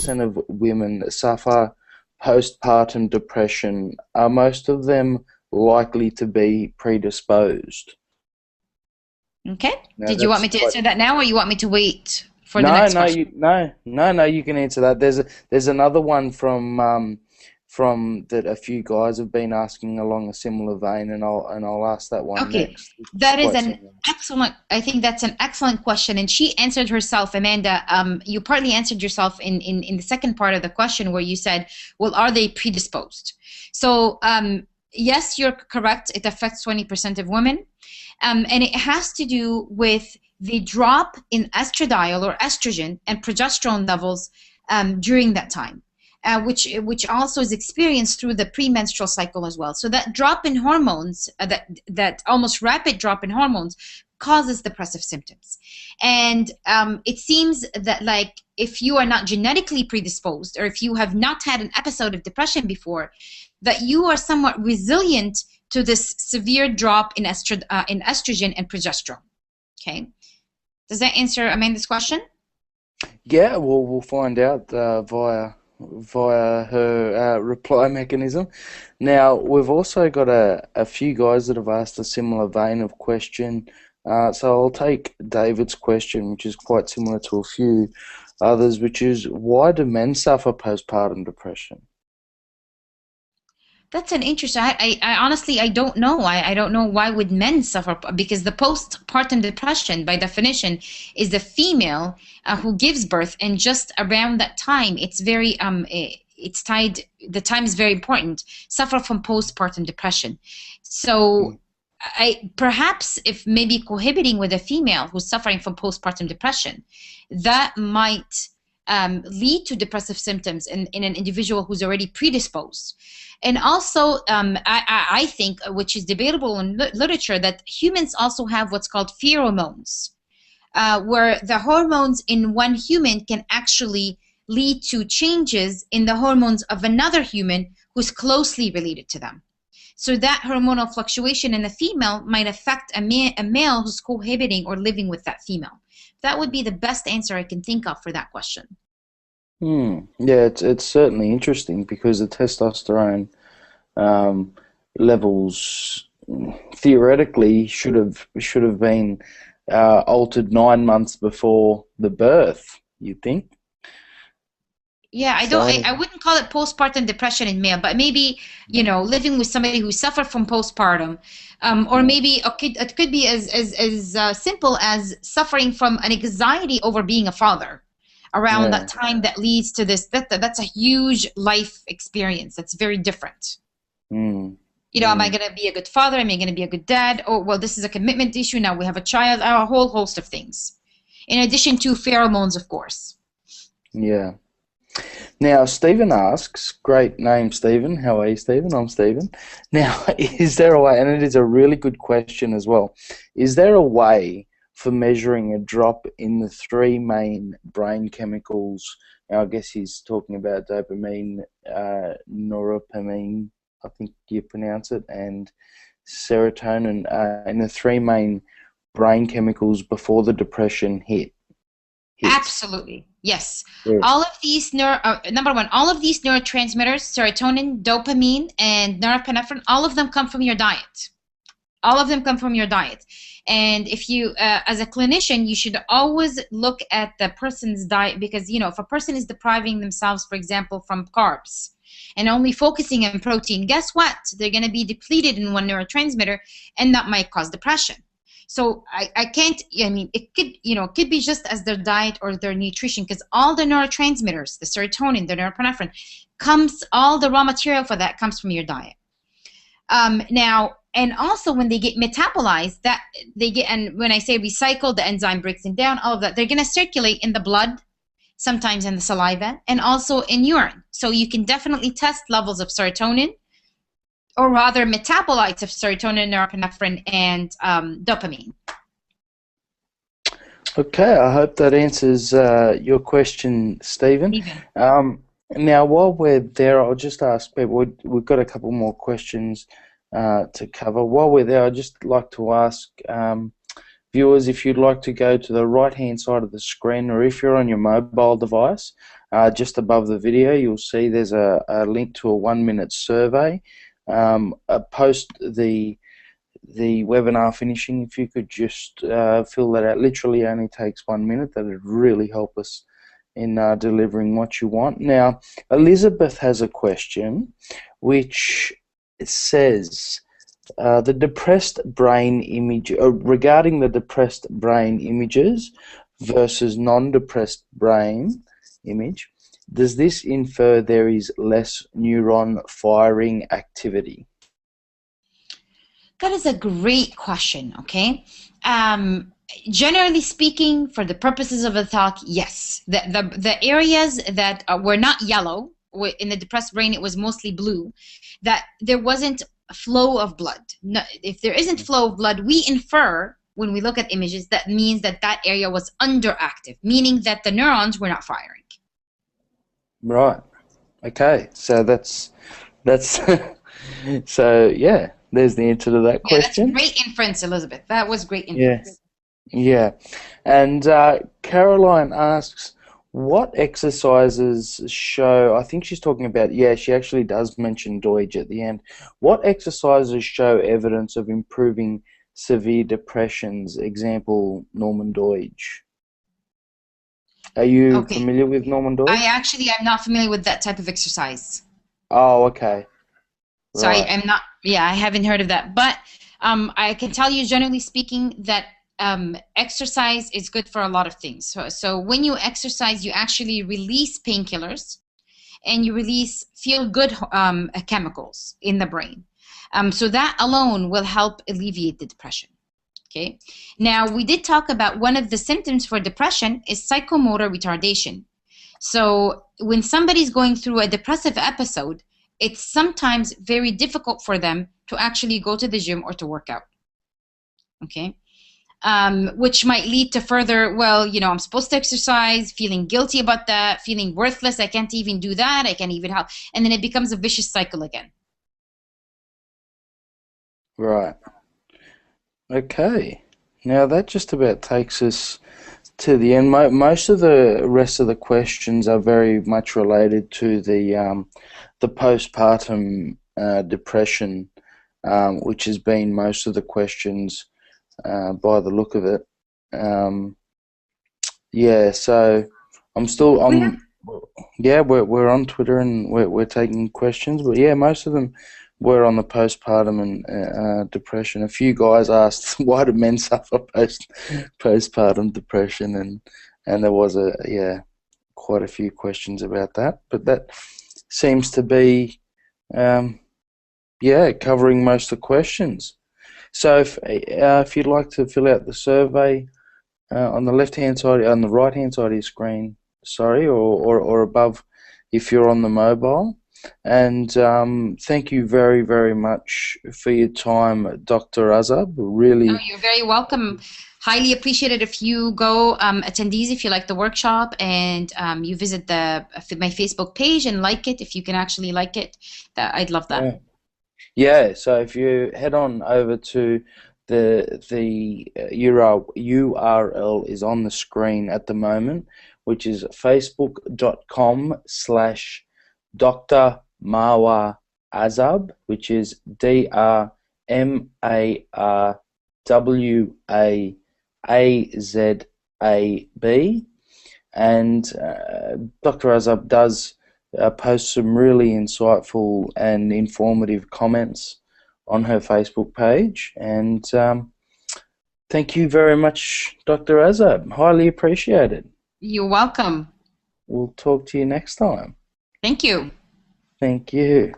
20% of women that suffer postpartum depression. Are most of them likely to be predisposed? Okay. Now Did you want that's me to quite. answer that now, or you want me to wait for the No, next no, question? no. You can answer that. There's another one from that a few guys have been asking along a similar vein, and I'll ask that one Okay, next. It's that is quite an similar. excellent, I think that's an excellent question. And she answered herself, Amanda. You partly answered yourself in the second part of the question where you said, well, are they predisposed? So, yes, you're correct. It affects 20% of women. And it has to do with the drop in estradiol or estrogen and progesterone levels during that time. Which also is experienced through the premenstrual cycle as well. So that drop in hormones, that almost rapid drop in hormones, causes depressive symptoms. And it seems that, like, if you are not genetically predisposed, or if you have not had an episode of depression before, that you are somewhat resilient to this severe drop in estrogen and progesterone. Okay, does that answer Amanda's question? Yeah, well, we'll find out via her reply mechanism. Now, we've also got a few guys that have asked a similar vein of question. So I'll take David's question, which is quite similar to a few others, which is, why do men suffer postpartum depression? That's an interesting. I honestly I don't know. I don't know why would men suffer, because the postpartum depression, by definition, is the female who gives birth, and just around that time, it's very it's tied. The time is very important. Suffer from postpartum depression. So, Mm, I perhaps if maybe cohabiting with a female who's suffering from postpartum depression, that might lead to depressive symptoms in an individual who's already predisposed. And also, I think, which is debatable in literature, that humans also have what's called pheromones, where the hormones in one human can actually lead to changes in the hormones of another human who's closely related to them. So that hormonal fluctuation in a female might affect a male who's cohabiting or living with that female. That would be the best answer I can think of for that question. Yeah, it's certainly interesting because the testosterone um, levels theoretically should have been altered 9 months before the birth. You think Yeah, I don't. so? I wouldn't call it postpartum depression in male, but maybe, living with somebody who suffered from postpartum, or Mm, maybe it could be as simple as suffering from an anxiety over being a father around that yeah. time that leads to this. That's a huge life experience. That's very different. Mm, Am I mm, going to be a good father? Am I going to be a good dad? Oh, well, this is a commitment issue. Now we have a child. A whole host of things, in addition to pheromones, of course. yeah. Now, Stephen asks, great name, Stephen. How are you, Stephen? I'm Stephen. Now, is there a way, and it is a really good question as well, is there a way for measuring a drop in the three main brain chemicals? Now, I guess he's talking about dopamine, norepinephrine, I think you pronounce it, and serotonin, and the three main brain chemicals before the depression hits. Absolutely. Yes. Yes. All of these number one, all of these neurotransmitters, serotonin, dopamine, and norepinephrine, all of them come from your diet. All of them come from your diet. And if you, as a clinician, you should always look at the person's diet, because, if a person is depriving themselves, for example, from carbs and only focusing on protein, guess what? They're going to be depleted in one neurotransmitter, and that might cause depression. So I can't, I mean, it could be just as their diet or their nutrition, because all the neurotransmitters, the serotonin, the norepinephrine, all the raw material for that comes from your diet. Now, and also when they get metabolized, and when I say recycled, the enzyme breaks them down, all of that, they're going to circulate in the blood, sometimes in the saliva, and also in urine. So you can definitely test levels of serotonin, or rather metabolites of serotonin, norepinephrine, and dopamine. Okay, I hope that answers your question, Stephen. Even. Now, while we're there, I'll just ask people, we've got a couple more questions to cover. While we're there, I'd just like to ask Viewers, if you'd like to go to the right-hand side of the screen, or if you're on your mobile device, just above the video, you'll see there's a link to a 1-minute survey. Post the webinar finishing, if you could just fill that out. Literally only takes 1 minute. That would really help us in delivering what you want. Now, Elizabeth has a question which says, the depressed brain image, regarding the depressed brain images versus non-depressed brain image, does this infer there is less neuron firing activity? That is a great question, okay? Generally speaking, for the purposes of the talk, yes. The areas that were not yellow, in the depressed brain it was mostly blue, that there wasn't a flow of blood. No, if there isn't flow of blood, we infer, when we look at images, that means that that area was underactive, meaning that the neurons were not firing. Right. Okay. So that's so yeah. There's the answer to that Yeah, that's question. great inference, Elizabeth. That was great Yeah. inference. Yeah. And Caroline asks, what exercises show, I think she's talking about, yeah, she actually does mention Deutsch at the end. What exercises show evidence of improving severe depressions? Example, Norman Deutsch. Are you Okay. familiar with Norman Deutsch? I'm not familiar with that type of exercise. Oh, okay. So Right. I'm not, yeah, I haven't heard of that. But I can tell you, generally speaking, that exercise is good for a lot of things. So when you exercise, you actually release painkillers and you release feel-good chemicals in the brain. So that alone will help alleviate the depression. Okay. Now, we did talk about one of the symptoms for depression is psychomotor retardation. So when somebody's going through a depressive episode, it's sometimes very difficult for them to actually go to the gym or to work out. Okay. Which might lead to further, well, you know, I'm supposed to exercise, feeling guilty about that, feeling worthless, I can't even do that, I can't even help. And then it becomes a vicious cycle again. Right. Okay. Now that just about takes us to the end. Most of the rest of the questions are very much related to the postpartum depression, which has been most of the questions by the look of it. Yeah. So Twitter? yeah, we're on Twitter and we're taking questions, but yeah, most of them were on the postpartum and depression. A few guys asked why do men suffer postpartum depression, and there was quite a few questions about that. But that seems to be covering most of the questions. So if you'd like to fill out the survey on the left-hand side, on the right-hand side of your screen, sorry, or above if you're on the mobile. And thank you very, very much for your time, Dr. Azab. Oh, Really, you're very welcome. Highly appreciated if you go, attendees, if you like the workshop, and you visit my Facebook page and like it, if you can actually like it, I'd love that. yeah. Yeah, so if you head on over to the URL is on the screen at the moment, which is facebook.com/Dr. Marwa Azab, which is DrMarwAzab, and Dr. Azab does post some really insightful and informative comments on her Facebook page. And thank you very much, Dr. Azab. Highly appreciated. You're welcome. We'll talk to you next time. Thank you. Thank you.